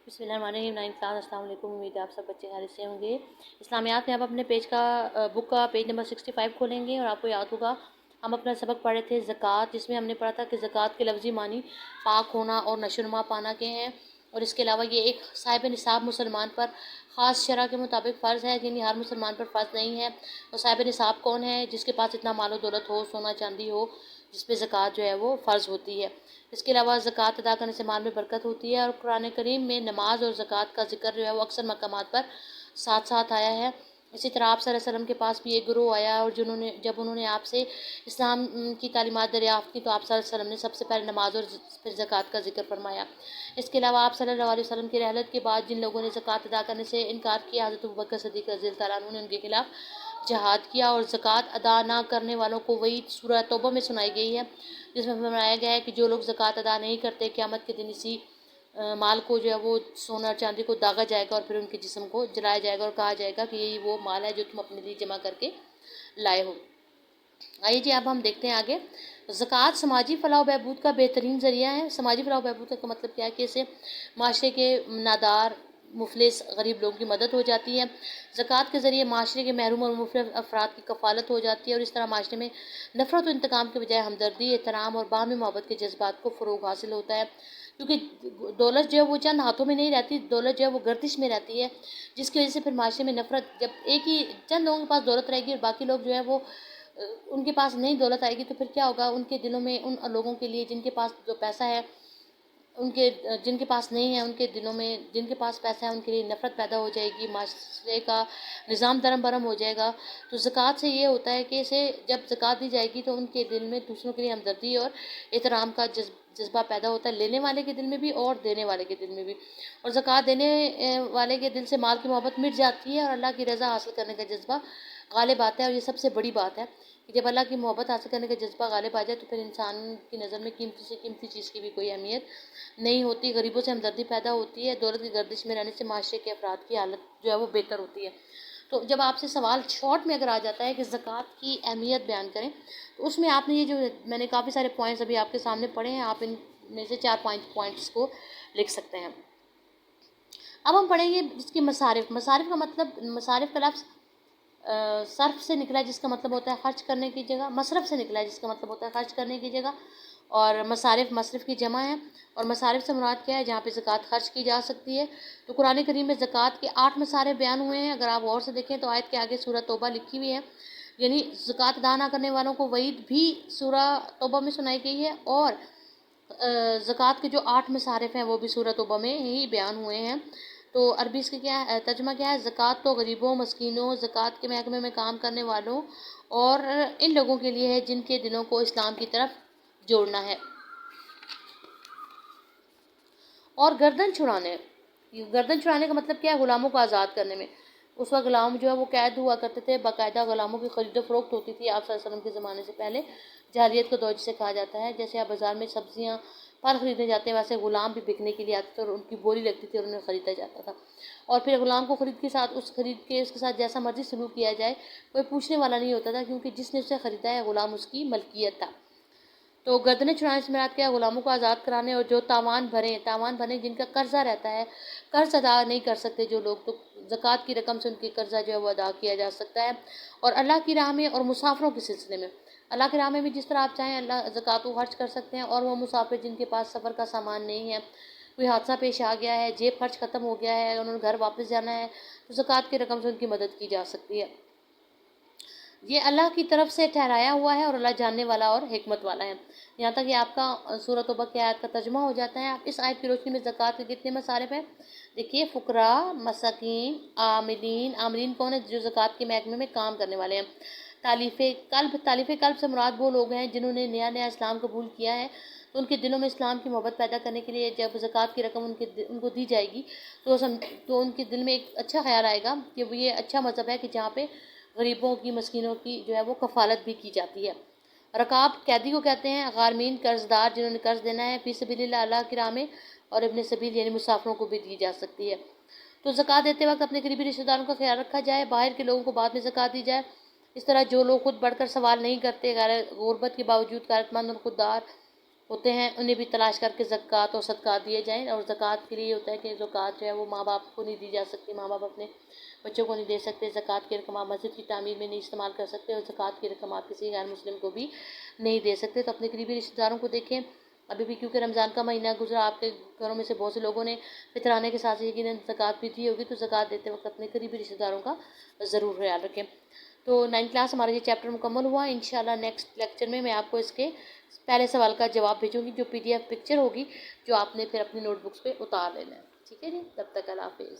بسم اللہ الرحمن الرحیم۔ 9 کلاس، السلام علیکم۔ امید ہے آپ سب بچے خیریت سے ہوں گے۔ اسلامیات میں آپ اپنے بک کا پیج نمبر 65 کھولیں گے، اور آپ کو یاد ہوگا ہم اپنا سبق پڑھے تھے زکوٰۃ، جس میں ہم نے پڑھا تھا کہ زکوٰۃ کے لفظی معنی پاک ہونا اور نشو و نما پانا کے ہیں، اور اس کے علاوہ یہ ایک صاحب نصاب مسلمان پر خاص شرح کے مطابق فرض ہے، یعنی ہر مسلمان پر فرض نہیں ہے۔ اور صاحب نصاب کون ہے؟ جس کے پاس اتنا مال و دولت ہو، سونا چاندی ہو، جس پہ زکوٰۃ جو ہے وہ فرض ہوتی ہے۔ اس کے علاوہ زکوٰۃ ادا کرنے سے مال میں برکت ہوتی ہے، اور قرآن کریم میں نماز اور زکوٰۃ کا ذکر جو ہے وہ اکثر مقامات پر ساتھ ساتھ آیا ہے۔ اسی طرح آپ صلی اللہ علیہ وسلم کے پاس بھی ایک گروہ آیا، اور جب انہوں نے آپ سے اسلام کی تعلیمات دریافت کی تو آپ صلی اللہ علیہ وسلم نے سب سے پہلے نماز اور پھر زکوٰۃ کا ذکر فرمایا۔ اس کے علاوہ آپ صلی اللہ علیہ وسلم کی رحلت کے بعد جن لوگوں نے زکوٰۃ ادا کرنے سے انکار کیا، حضرت ابوبکر صدیق رضی اللہ عنہ نے ان کے خلاف جہاد کیا، اور زکوٰۃ ادا نہ کرنے والوں کو وعید سورہ توبہ میں سنائی گئی ہے، جس میں فرمایا گیا ہے کہ جو لوگ زکوٰۃ ادا نہیں کرتے، قیامت کے دن اسی مال کو جو ہے وہ سونا چاندی کو داغا جائے گا، اور پھر ان کے جسم کو جلایا جائے گا، اور کہا جائے گا کہ یہی وہ مال ہے جو تم اپنے لیے جمع کر کے لائے ہو۔ آئیے جی اب ہم دیکھتے ہیں آگے۔ زکوٰۃ سماجی فلاح و بہبود کا بہترین ذریعہ ہے۔ سماجی فلاح و بہبود کا مطلب کیا ہے کہ اسے معاشرے کے نادار، مفلس، غریب لوگوں کی مدد ہو جاتی ہے۔ زکوٰۃ کے ذریعے معاشرے کے محروم اور مفلس افراد کی کفالت ہو جاتی ہے، اور اس طرح معاشرے میں نفرت و انتقام کے بجائے ہمدردی، احترام اور باہمی محبت کے جذبات کو فروغ حاصل ہوتا ہے، کیونکہ دولت جو ہے وہ چند ہاتھوں میں نہیں رہتی، دولت جو ہے وہ گردش میں رہتی ہے، جس کی وجہ سے پھر معاشرے میں نفرت، جب ایک ہی چند لوگوں کے پاس دولت رہے گی اور باقی لوگ جو ہے وہ ان کے پاس نہیں دولت آئے گی، تو پھر کیا ہوگا؟ ان کے دلوں میں ان لوگوں کے لیے جن کے پاس جو پیسہ ہے، جن کے پاس نہیں ہے، ان کے دلوں میں جن کے پاس پیسہ ہے ان کے لیے نفرت پیدا ہو جائے گی، معاشرے کا نظام درم برم ہو جائے گا۔ تو زکوٰۃ سے یہ ہوتا ہے کہ اسے جب زکوٰۃ دی جائے گی تو ان کے دل میں دوسروں کے لیے ہمدردی اور احترام کا جذبہ پیدا ہوتا ہے، لینے والے کے دل میں بھی اور دینے والے کے دل میں بھی، اور زکوٰۃ دینے والے کے دل سے مال کی محبت مٹ جاتی ہے، اور اللہ کی رضا حاصل کرنے کا جذبہ غالب آتا ہے۔ اور یہ سب سے بڑی بات ہے کہ جب اللہ کی محبت حاصل کرنے کا جذبہ غالب آ جائے تو پھر انسان کی نظر میں قیمتی سے قیمتی چیز کی بھی کوئی اہمیت نہیں ہوتی، غریبوں سے ہمدردی پیدا ہوتی ہے، دولت کی گردش میں رہنے سے معاشرے کے افراد کی حالت جو ہے وہ بہتر ہوتی ہے۔ تو جب آپ سے سوال شارٹ میں اگر آ جاتا ہے کہ زکوٰۃ کی اہمیت بیان کریں، تو اس میں آپ نے یہ جو میں نے کافی سارے پوائنٹس ابھی آپ کے سامنے پڑھے ہیں، آپ ان میں سے 4 پوائنٹس کو لکھ سکتے ہیں۔ اب ہم پڑھیں گے اس کے مصارف۔ مصارف کا مطلب، مصارف کا لفظ صرف سے نکلا ہے جس کا مطلب ہوتا ہے خرچ کرنے کی جگہ، مصرف سے نکلا ہے جس کا مطلب ہوتا ہے خرچ کرنے کی جگہ، اور مصارف مصرف کی جمع ہے، اور مصارف سے مراد کیا ہے؟ جہاں پہ زکوٰۃ خرچ کی جا سکتی ہے۔ تو قرآن کریم میں زکوٰۃ کے 8 مصارف بیان ہوئے ہیں، اگر آپ غور سے دیکھیں تو آیت کے آگے سورہ توبہ لکھی ہوئی ہے، یعنی زکوٰۃ ادا نہ کرنے والوں کو وعید بھی سورہ توبہ میں سنائی گئی ہے، اور زکوٰۃ کے جو 8 مصارف ہیں وہ بھی سورہ توبہ میں ہی بیان ہوئے ہیں۔ تو عربی اس کا کیا ہے، ترجمہ کیا ہے؟ زکوٰۃ تو غریبوں، مسکینوں، زکوٰۃ کے محکمے میں کام کرنے والوں اور ان لوگوں کے لیے ہے جن کے دلوں کو اسلام کی طرف جوڑنا ہے۔ اور گردن چھڑانے کا مطلب کیا ہے؟ غلاموں کو آزاد کرنے میں۔ اس وقت غلام جو ہے وہ قید ہوا کرتے تھے، باقاعدہ غلاموں کی خرید و فروخت ہوتی تھی آپ صلی اللہ علیہ وسلم کے زمانے سے پہلے، جاہلیت کا دور جسے کہا جاتا ہے۔ جیسے آپ بازار میں سبزیاں پھل خریدنے جاتے ہیں، ویسے غلام بھی بکنے کے لیے آتے تھے، اور ان کی بولی لگتی تھی اور انہیں خریدا جاتا تھا، اور پھر غلام کو خرید کے ساتھ جیسا مرضی سلوک کیا جائے کوئی پوچھنے والا نہیں ہوتا تھا، کیونکہ جس نے اسے خریدا ہے غلام اس کی ملکیت تھا۔ تو گردنیں چھڑانے سے مراد کیا ہے؟ غلاموں کو آزاد کرانے، اور جو تاوان بھریں جن کا قرضہ رہتا ہے، قرض ادا نہیں کر سکتے جو لوگ، تو زکوٰۃ کی رقم سے ان کی قرضہ جو ہے وہ ادا کیا جا سکتا ہے۔ اور اللہ کی راہ میں اور مسافروں کے سلسلے میں، اللہ کی راہ میں بھی جس طرح آپ چاہیں اللہ زکوٰۃ کو خرچ کر سکتے ہیں، اور وہ مسافر جن کے پاس سفر کا سامان نہیں ہے، کوئی حادثہ پیش آ گیا ہے، جیب خرچ ختم ہو گیا ہے، انہوں نے گھر واپس جانا ہے، تو زکوٰۃ کی رقم سے ان کی مدد کی جا سکتی ہے۔ یہ اللہ کی طرف سے ٹھہرایا ہوا ہے، اور اللہ جاننے والا اور حکمت والا ہے۔ یہاں تک کہ آپ کا سورہ توبہ کی آیت کا ترجمہ ہو جاتا ہے۔ آپ اس آیت کی روشنی میں زکوٰۃ کے کتنے مصارف ہیں دیکھیے۔ فقراء، مساکین، عاملین کون ہیں؟ جو زکوٰۃ کے محکمے میں کام کرنے والے ہیں۔ تالیف قلب سے مراد وہ لوگ ہیں جنہوں نے نیا اسلام قبول کیا ہے، تو ان کے دلوں میں اسلام کی محبت پیدا کرنے کے لیے جب زکوٰۃ کی رقم ان کو دی جائے گی تو ان کے دل میں ایک اچھا خیال آئے گا کہ وہ یہ اچھا مذہب ہے کہ جہاں پہ غریبوں کی، مسکینوں کی جو ہے وہ کفالت بھی کی جاتی ہے۔ رکاب قیدی کو کہتے ہیں، غارمین قرض دار جنہوں نے قرض دینا ہے، فی سبیل اللہ کی راہ میں، اور ابن سبیل یعنی مسافروں کو بھی دی جا سکتی ہے۔ تو زکوٰۃ دیتے وقت اپنے قریبی رشتہ داروں کا خیال رکھا جائے، باہر کے لوگوں کو بعد میں زکوٰۃ دی جائے۔ اس طرح جو لوگ خود بڑھ کر سوال نہیں کرتے، غربت کے باوجود غیرت مند اور خوددار ہوتے ہیں انہیں بھی تلاش کر کے زکوٰۃ اور صدقات دیے جائیں. اور زکوٰۃ کے لیے ہوتا ہے کہ زکوٰۃ جو ہے وہ ماں باپ کو نہیں دی جا سکتی، ماں باپ اپنے بچوں کو نہیں دے سکتے. زکوٰۃ کی رقم آپ مسجد کی تعمیر میں نہیں استعمال کر سکتے، اور زکوٰۃ کی رقم آپ کسی غیر مسلم کو بھی نہیں دے سکتے. تو اپنے قریبی رشتہ داروں کو دیکھیں. ابھی بھی کیونکہ رمضان کا مہینہ گزرا، آپ کے گھروں میں سے بہت سے لوگوں نے فطرانے کے ساتھ یقیناً زکوٰۃ بھی دی ہوگی، تو زکوٰۃ دیتے وقت اپنے قریبی رشتہ داروں کا ضرور خیال رکھیں. تو 9 کلاس ہمارا یہ چیپٹر مکمل ہوا. انشاءاللہ نیکسٹ لیکچر میں آپ کو اس کے پہلے سوال کا جواب بھیجوں گی، جو PDF پکچر ہوگی، جو آپ نے پھر اپنی نوٹ بکس پہ اتار لینا ہے. ٹھیک ہے جی، تب تک اللہ حافظ.